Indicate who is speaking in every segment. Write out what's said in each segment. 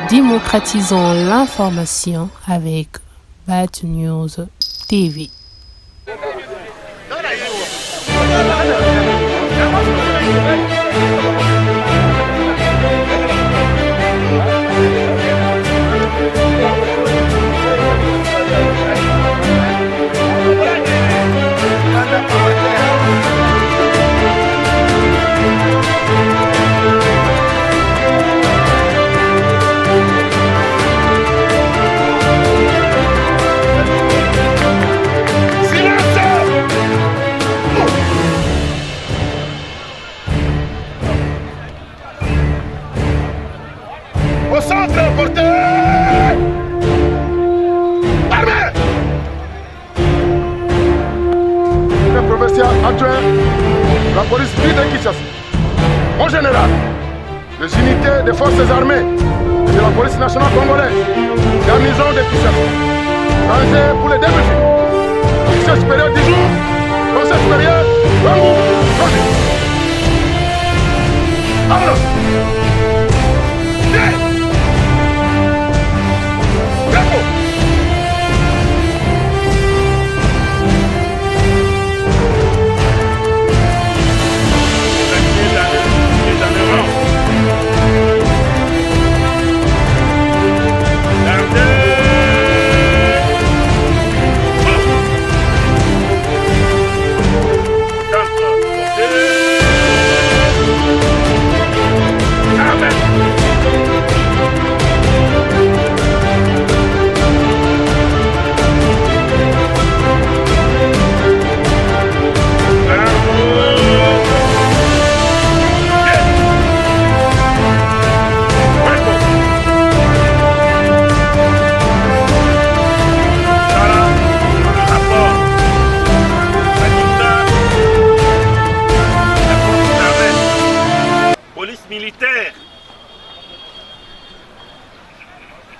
Speaker 1: Démocratisons l'information avec Bad News TV.
Speaker 2: Au centre, portez! Armée! Le provincial adjoint, la police ville de Kinshasa. Mon général, les unités des forces armées et de la police nationale congolaise, garnison de Kinshasa. Danger pour les débuts. Officier supérieur du jour, conseil supérieur, Bangou, Roger. Alors,
Speaker 3: militaire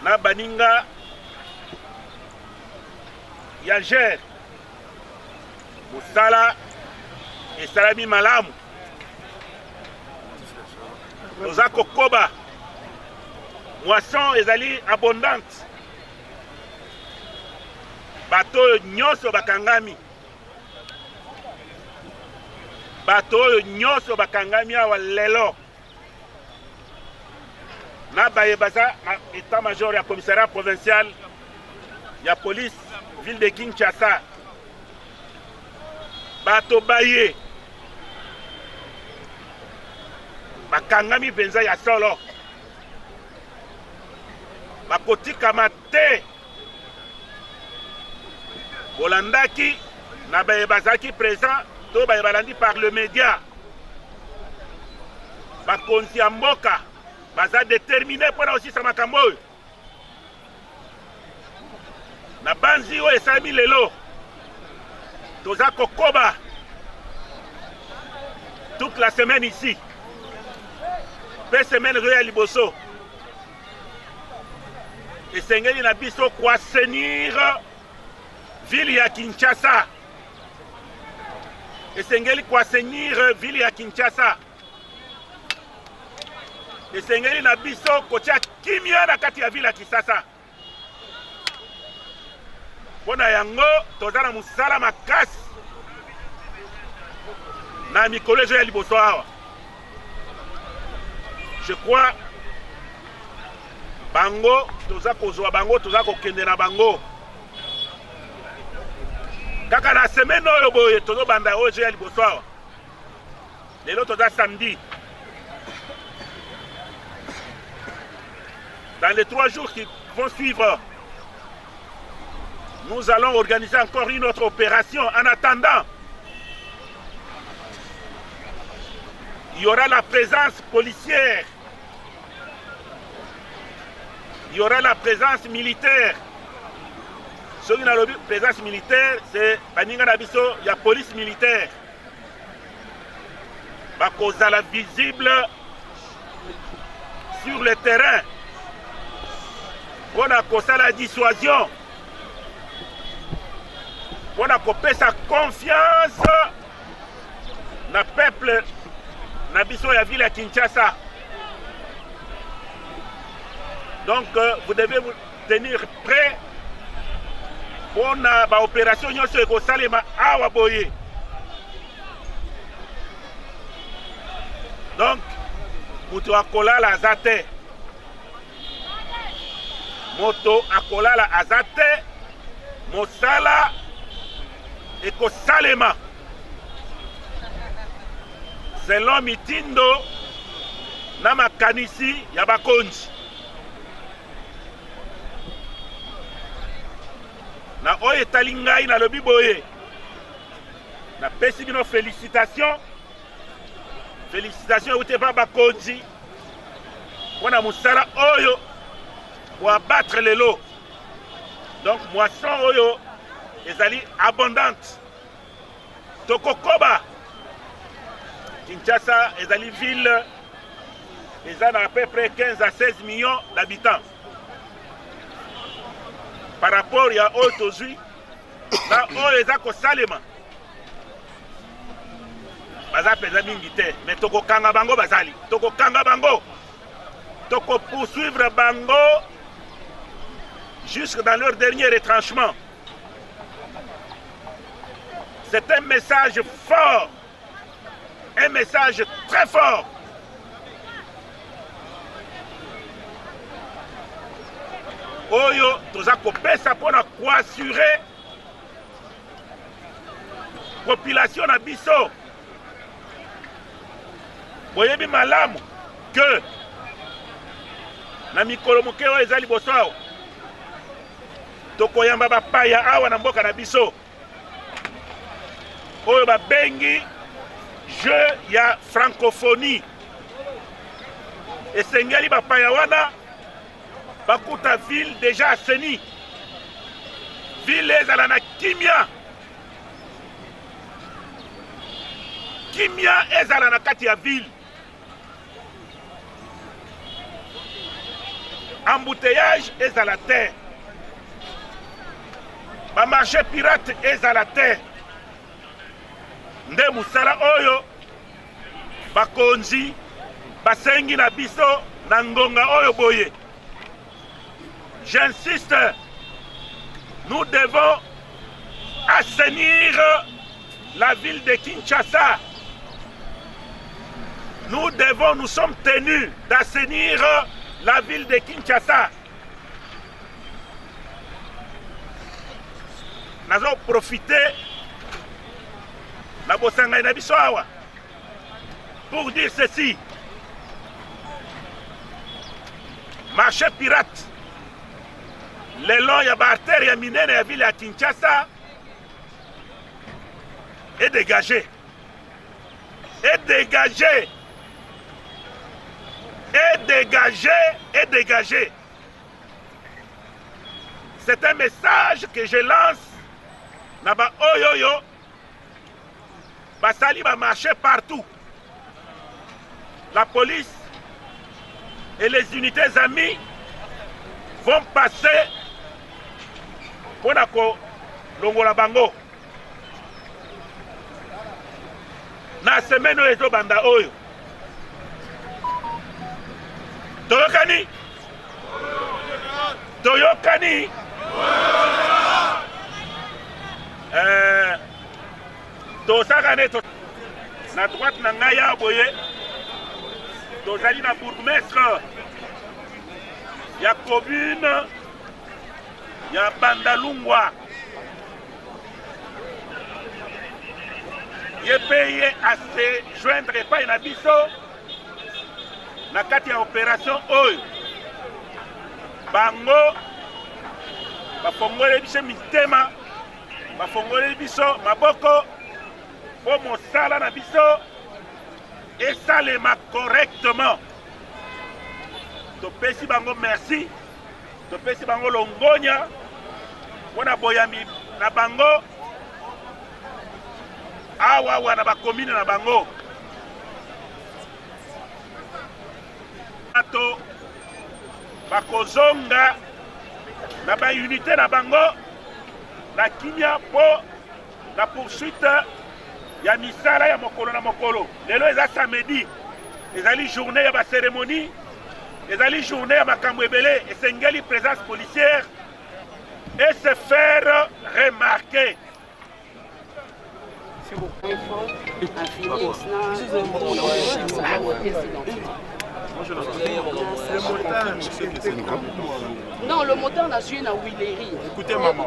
Speaker 3: na baninga ya gère mosala esalami malamu toza kokoba moisson ezali abondante bato oyo nyonso bakangami awa lelo na bayebasa état-major ya commissariat provincial ya police ville de Kinshasa bato baye bakangami penza ya solo bakotikama te bolandaki na bayebasaki présent to bayebalandi par le média bakonzi ya mboka baza déterminé pour aussi sa makambo na banzi oyo esalami lelo toza kokoba toute la semaine ici pe semaine oyo ya liboso esengeli na biso koassainir ville ya Kinshasa esengeli na biso kotia kimia na kati ya ville ya Kinshasa. Mpona yango toza na mosala makasi na mikolo ezo ya liboso awa. Je crois bango toza kozwa bango toza kokende na bango kaka na semaine oyo boye tozobanda oyo ezo ya liboso awa. Lelo toza samedi. Dans les 3 jours qui vont suivre, nous allons organiser encore une autre opération. En attendant, il y aura la présence policière, il y aura la présence militaire. Ce qui a la présence militaire, c'est Baninga Nabiso, il y a police militaire. Bakozala visible sur le terrain. On a causé la dissuasion. On a coupé sa confiance dans le peuple na biso ya ville ya Kinshasa. Donc vous devez vous tenir prêt pour la opération nyonso ekosalema awa boye. Donc moto akolala aza te, moto akolala aza te, mosala ekosalema selon mitindo na makanisi ya bakonzi. Na oyo etali ngai nalobi boye, napesi bino félicitation euti epa bakonzi mpona mosala oyo boabattre lelo. Donc moisson oyo ezali abondante. Tokokoba Kinshasa ezali ville eza na à peu près 15 à 16 millions d'habitants. Par rapport ya oyo tozwi na oyo eza kosalema baza mpenza mingi te, mais tokokanga bango bazali, tokokanga bango, tokopoursuivre bango jusque dans leur dernier retranchement. C'est un message fort, un message très fort. Oyo toza kopesa mpona koassurer population na biso. Boyebi malamu que na mikolo moke oyo eza liboso awa tokoyamba bapaya awa na mboka na biso oyo babengi jeu ya francophonie. Esengeli bapaya wana bakuta ville déjà asseni, ville ezala na kimia, kimia ezala na kati ya ville, embouteillage ezala te, ba marché pirate ezala te. Nde musala oyo bakonzi basengi na biso na ngonga oyo boye. J'insiste, nous devons assainir la ville de Kinshasa. Nous sommes tenus d'assainir la ville de Kinshasa. Nous avons profité pour dire ceci. Marché pirate. Le long ya bartère ya minene ya ville ya Kinshasa est dégagé. Est dégagé. Est dégagé. Est dégagé. C'est un message que je lance. Naba oyoyo. Basali va marcher partout. La police et les unités amies vont passer pour longola bango. Na semaine oyo banda oyo. Toyokani? Toyokani? Tosakane to na droite na ngai ya boye. Tozali na bourgmestre ya commune ya Bandalungwa. Ye payé à se joindre pas na biso na kati ya opération oyo. Bango bafongole biso mitema, bafongole biso maboko po mosala na biso esalema correctement. Topesi bango merci, topesi bango longonya mpona boyami na bango awa na bakomine na bango. Bato bakozonga na baunité na bango na kimia po na poursuite ya misala ya mokolo na mokolo. Lelo eza samedi, ezali journée ya ba cérémonie ezali journée ya makambo ebele esengeli présence policière et se faire remarquer.
Speaker 4: Non, le moteur n'a joué dans Willery.
Speaker 5: Écoutez, maman.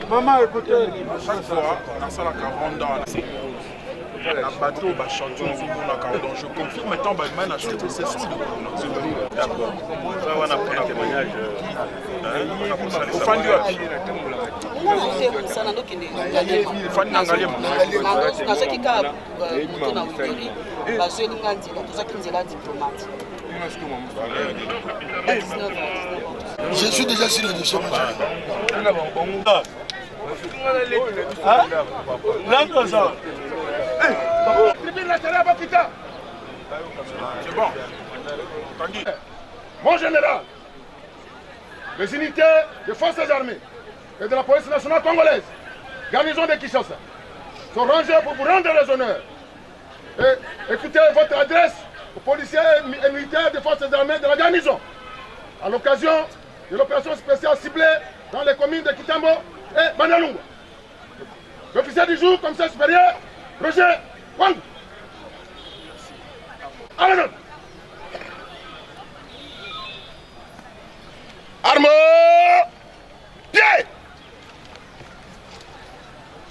Speaker 5: Maman, écoutez. À chaque fois, on a ça la caronde dans la bateau, bah, chanton, donc je confirme, étant bah, man, acheter ces sons de
Speaker 3: D'accord. Ça, on a pris un témoignage.
Speaker 5: Au fan du hack.
Speaker 6: Je suis déjà sur le dossier.
Speaker 5: C'est bon.
Speaker 2: Mon général, les unités des forces armées et de la police nationale congolaise, garnison de Kinshasa, sont rangées pour vous rendre les honneurs. Et écoutez votre adresse aux policiers et militaires des forces armées de la garnison, à l'occasion de l'opération spéciale ciblée dans les communes de Kitambo et Bandalunga. L'officier du jour, commissaire supérieur, Roger Wang. Allez, armes, pied,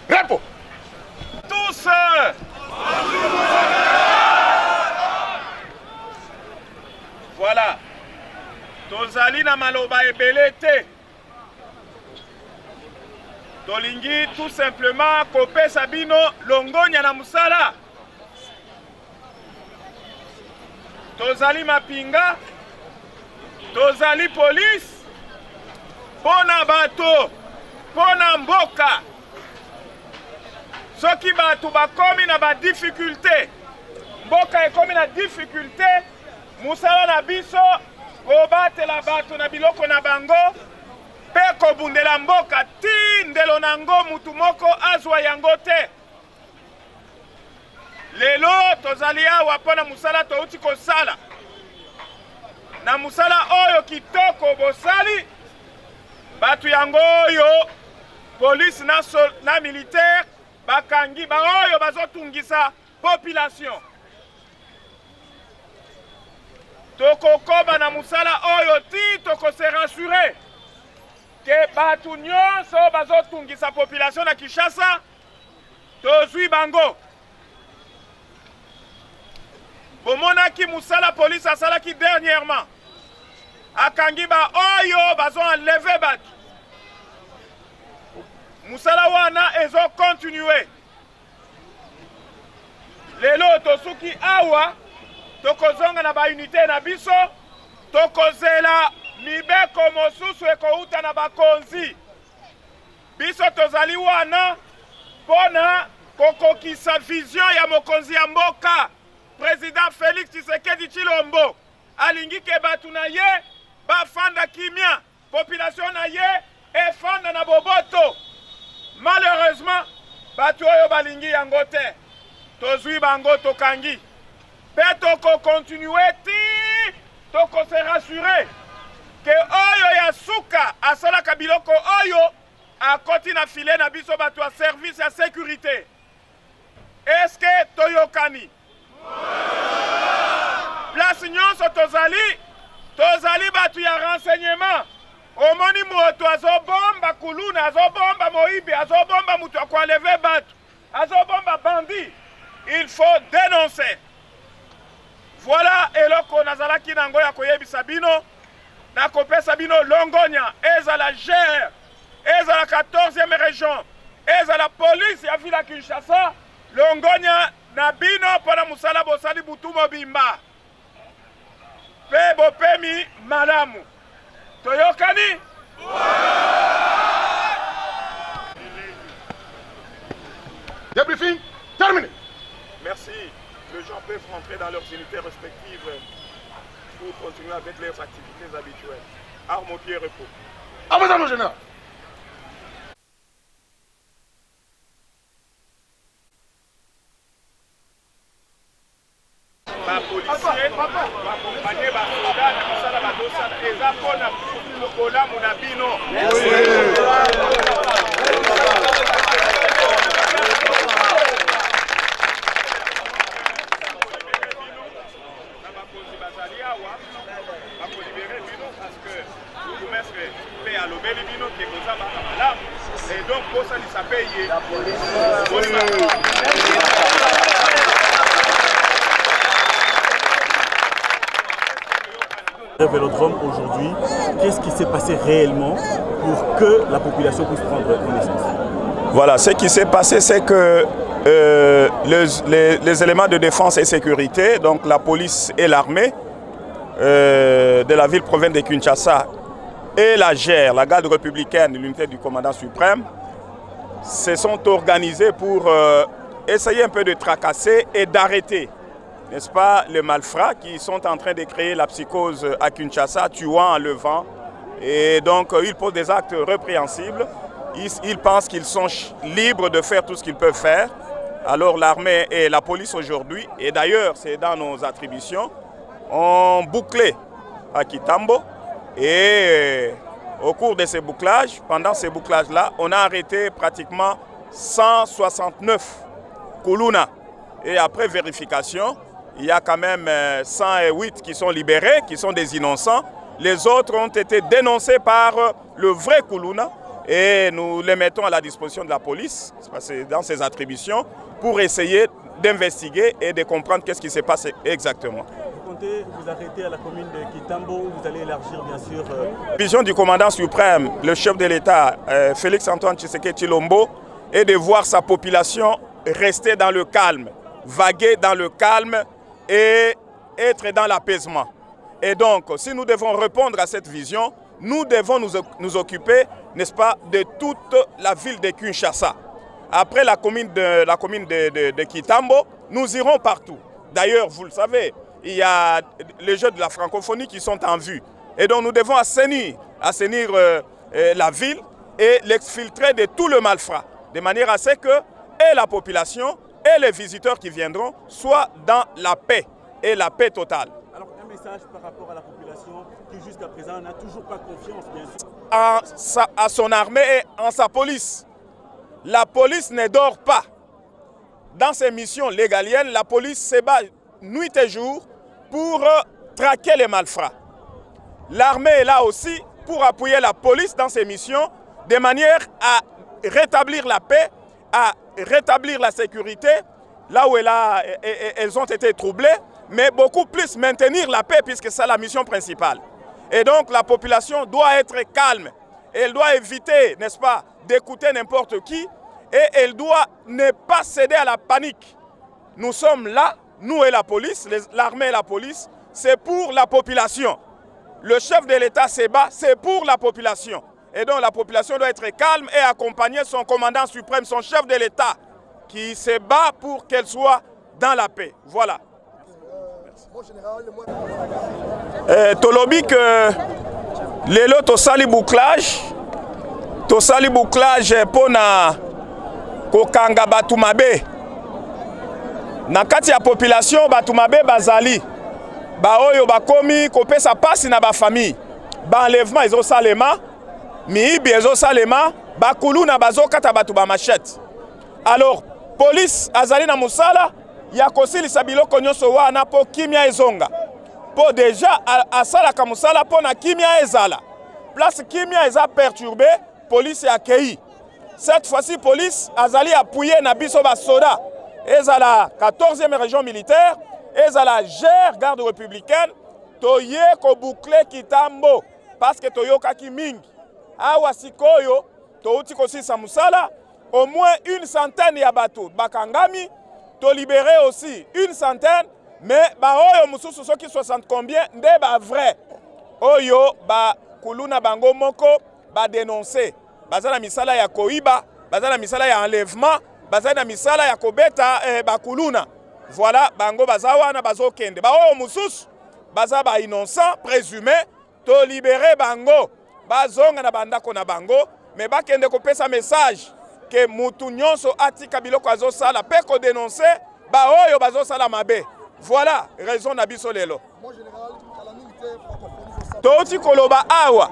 Speaker 2: repos.
Speaker 3: Tous voilà. Tozali na maloba ebele te. Tolingi tout simplement kopesa bino longonya na musala. Tozali mapinga, tozali police, pona bato, pona mboka. Soki bato bakomi na ba difficulté, mboka ekomi na difficulté, musala na biso, kobatela bato na biloko na bango, pe kobundela mboka ti ndelo nango mutu moko azwa yango te. Lelo tozali awa pona musala touti kosala. Na musala oyo kitoko bosali, batu yango oyo, police na militaire, bakangi ba oyo bazotungisa population. Toko koba na musala oyo ti toko se rassurer que batu nyonso bazotungisa population na Kinshasa, tozwi bango. Bomonaki musala police asalaki dernièrement. Akangi ba oyo bazo enlever batu. Musala wana ezo continuer. Lelo tosuki awa tokozonga na ba unité na biso, tokozela mibeko mosusu ekouta na bakonzi. Biso tozali wana pona kokokisa vision ya mokonzi ya mboka. Président Félix Tshisekedi Tshilombo alingi ke batu na ye bafanda kimia, population na ye efanda na boboto. Malheureusement, batu oyo balingi yango te. Tozwi bango tokangi. Pe toko continuer ti toko se rassurer que oyo ya suka asalaka biloko oyo akoti na file na biso batu a service ya sécurité. Est-ce que toyokani? Place nyonso tozali batu ya renseignement. Omoni moto azobomba kuluna, azobomba moibi, azobomba mutu akwaleve batu, azobomba bandi. Il faut dénoncer. Voilà eloko nazalaki nango ya koyebisa bino, na kopesa bino longonya, ezala GR, ezala 14e région, ezala police ya ville ya Kinshasa, longonya na bino pona musala bosali butu mobimba. Pe bopemi malamu. Toyokani?
Speaker 2: Débriefing terminé.
Speaker 3: Merci. Les gens peuvent rentrer dans leurs unités respectives pour continuer avec leurs activités habituelles. Armes au pied, repos.
Speaker 2: Avancez, mon général.
Speaker 3: Policier bakompanye basoda na misala badosala eza mpona kolamu na bino. Na bakonzi bazali awa bakolibere bino parce que bourgmestre mpe alobeli bino ke koza baka malamu et donc bosalisa mpe ye.
Speaker 7: Vélodrome aujourd'hui, qu'est-ce qui s'est passé réellement pour que la population puisse prendre connaissance?
Speaker 3: Voilà, ce qui s'est passé, c'est que les éléments de défense et sécurité, donc la police et l'armée de la ville-province de Kinshasa et la GER, la garde républicaine, l'unité du commandant suprême, se sont organisés pour essayer un peu de tracasser et d'arrêter, n'est-ce pas, les malfrats qui sont en train de créer la psychose à Kinshasa, tuant, enlevant. Et donc, ils posent des actes répréhensibles. Ils pensent qu'ils sont libres de faire tout ce qu'ils peuvent faire. Alors, l'armée et la police aujourd'hui, et d'ailleurs, c'est dans nos attributions, ont bouclé à Kitambo. Et au cours de ces bouclages, pendant ces bouclages-là, on a arrêté pratiquement 169 Kuluna. Et après vérification, il y a quand même 108 qui sont libérés, qui sont des innocents. Les autres ont été dénoncés par le vrai Kuluna et nous les mettons à la disposition de la police, dans ses attributions, pour essayer d'investiguer et de comprendre qu'est-ce qui s'est passé exactement.
Speaker 7: Vous comptez vous arrêter à la commune de Kitambo où vous allez élargir bien sûr...
Speaker 3: La vision du commandant suprême, le chef de l'État, Félix-Antoine Tshisekedi Tshilombo, est de voir sa population rester dans le calme, vaguer dans le calme et être dans l'apaisement. Et donc, si nous devons répondre à cette vision, nous devons nous occuper, n'est-ce pas, de toute la ville de Kinshasa. Après la commune de Kitambo, nous irons partout. D'ailleurs, vous le savez, il y a les Jeux de la francophonie qui sont en vue. Et donc, nous devons assainir la ville et l'exfiltrer de tout le malfrat, de manière à ce que et la population et les visiteurs qui viendront soient dans la paix et la paix totale.
Speaker 7: Alors, un message par rapport à la population qui jusqu'à présent n'a toujours pas confiance, bien sûr.
Speaker 3: À son armée et en sa police. La police ne dort pas. Dans ses missions légaliennes, la police se bat nuit et jour pour traquer les malfrats. L'armée est là aussi pour appuyer la police dans ses missions de manière à rétablir la paix, à rétablir la sécurité là où elles ont été troublées, mais beaucoup plus maintenir la paix puisque c'est la mission principale. Et donc la population doit être calme. Elle doit éviter, n'est-ce pas, d'écouter n'importe qui et elle doit ne pas céder à la panique. Nous sommes là, nous et la police, l'armée et la police, c'est pour la population. Le chef de l'État se bat, c'est pour la population. Et donc la population doit être calme et accompagner son commandant suprême, son chef de l'État, qui se bat pour qu'elle soit dans la paix. Voilà. Tolobi que lelo tosali bouclage pona kokanga batu mabe. Na kati ya population batu mabe bazali. Ba oyo bakomi kopesa pasi na ba famille. Ba enlèvement ezo salema, miibi ezo salema, ba kuluna bazo kata batu ba machette. Alors police azali na musala ya kosilisa biloko nyonso wana po kimia ezonga. Po déjà asalaka musala po na kimia ezala. Place kimia eza perturbé, police est accueilli. Cette fois-ci police azali appuyé na biso ba soda. Ezala 14e région militaire, ezala GER garde républicaine, toye ko boucler Kitambo parce que toyoka ki mingi. Awa sikoyo touti kosisa musala. Au moins une centaine ya bateaux bakangami, to libérer aussi une centaine, mais ba oyo mususu soki 60 combien nde ba vrai. Oyo ba kuluna bango moko ba dénoncer. Bazana misala ya koiba, bazana misala ya enlèvement, bazana misala ya kobeta ba kuluna. Voilà bango bazawa na bazo kende. Ba oyo mususu baza ba innocent présumé, to libérer bango. Bazonga na bandako na bango, mais ba kende ko pesa message que mutu nyonso atika biloko azosala pe ko dénoncer ba oyo bazosala mabe. Voilà raison na biso lelo. Toti koloba awa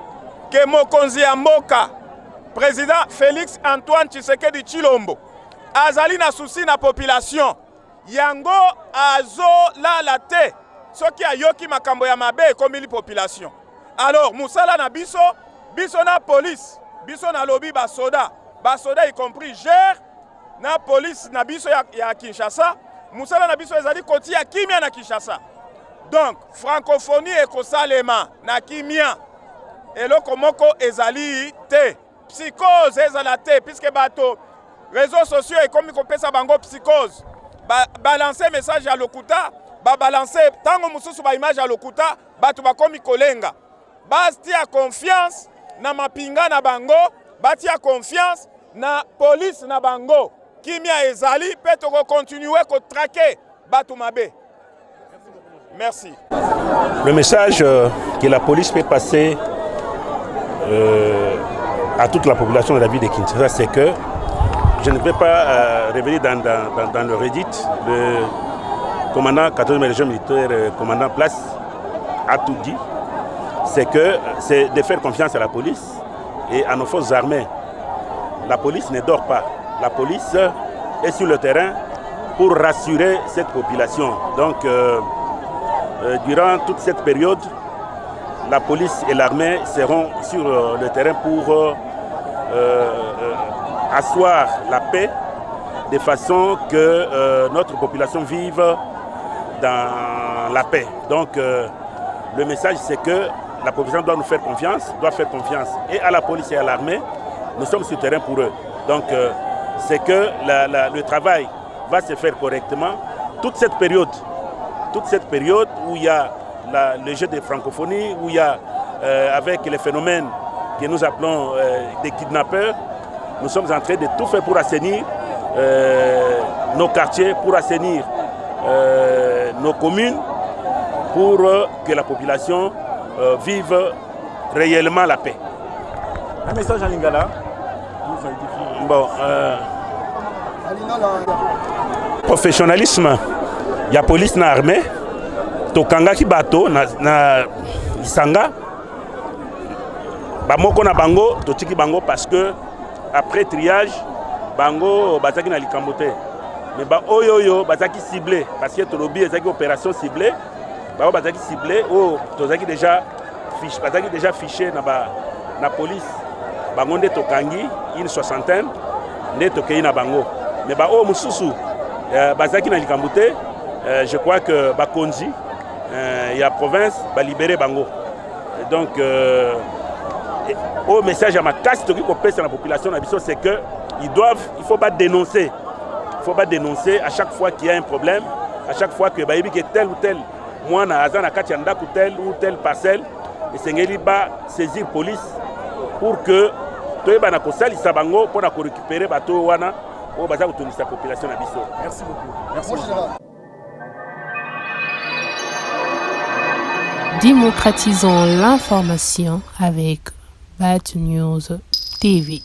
Speaker 3: ke mokonzi ya mboka président Félix Antoine Tshisekedi Tshilombo azali na souci na population yango azo la te soki ayoki makambo ya mabe ekomili population. Alors musala na biso na police biso na lobi basoda y compris gère na police na biso ya Kinshasa musala na biso ezali koti ya kimia na Kinshasa. Donc francophonie ekosalema na kimia eloko moko ezali te psychose ezala te puisque bato réseaux sociaux ekomi kopesa bango psychose balancer message à lokuta balancer tango mususu ba image à lokuta bato bakomi kolenga batia confiance na mapinga na bango batia confiance na police na bango kimia ezali pe to continuer ko traquer bato mabe. Merci.
Speaker 8: Le message que la police peut passer à toute la population de la ville de Kinshasa, c'est que je ne vais pas revenir dans le Reddit. Le commandant 14e région militaire, commandant Place, a tout dit. C'est de faire confiance à la police et à nos forces armées. La police ne dort pas. La police est sur le terrain pour rassurer cette population. Donc, durant toute cette période, la police et l'armée seront sur le terrain pour asseoir la paix de façon que notre population vive dans la paix. Donc le message c'est que la population doit nous faire confiance, et à la police et à l'armée. Nous sommes sur le terrain pour eux. Donc c'est que le travail va se faire correctement. Toute cette période où il y a le jeu de francophonie, où il y a avec les phénomènes que nous appelons des kidnappeurs, nous sommes en train de tout faire pour assainir nos quartiers, pour assainir nos communes, pour que la population vive réellement la paix.
Speaker 7: Un message à Lingala.
Speaker 8: Bon, professionnalisme, il y a police na armée, tokanga ki bato na Isanga, bamoko na bango, totiki bango parce que après triage, bango bataki na likambote. Mais ba oyoyo bataki ciblé parce que tolobi ezaki opération ciblée, bango bataki ciblé, oh tozaki déjà fiché na police. Bango nde tokangi une soixantaine nde tokei na bango. Mais ba o mususu bazaki na likambote, je crois que bakonzi il y a province va libérer bango. Donc au message à ma casse qui pèse la population c'est que il faut pas dénoncer. Il faut pas dénoncer à chaque fois qu'il y a un problème, à chaque fois que tel ou tel moi na azana katianda ou telle parcelle et sengeli ba saisir police pour que toyeba na kosali sabango pour na récupérer bato wana o baza kutungisa population na biso.
Speaker 7: Merci beaucoup. Merci beaucoup.
Speaker 1: Démocratisons l'information avec Bad News TV.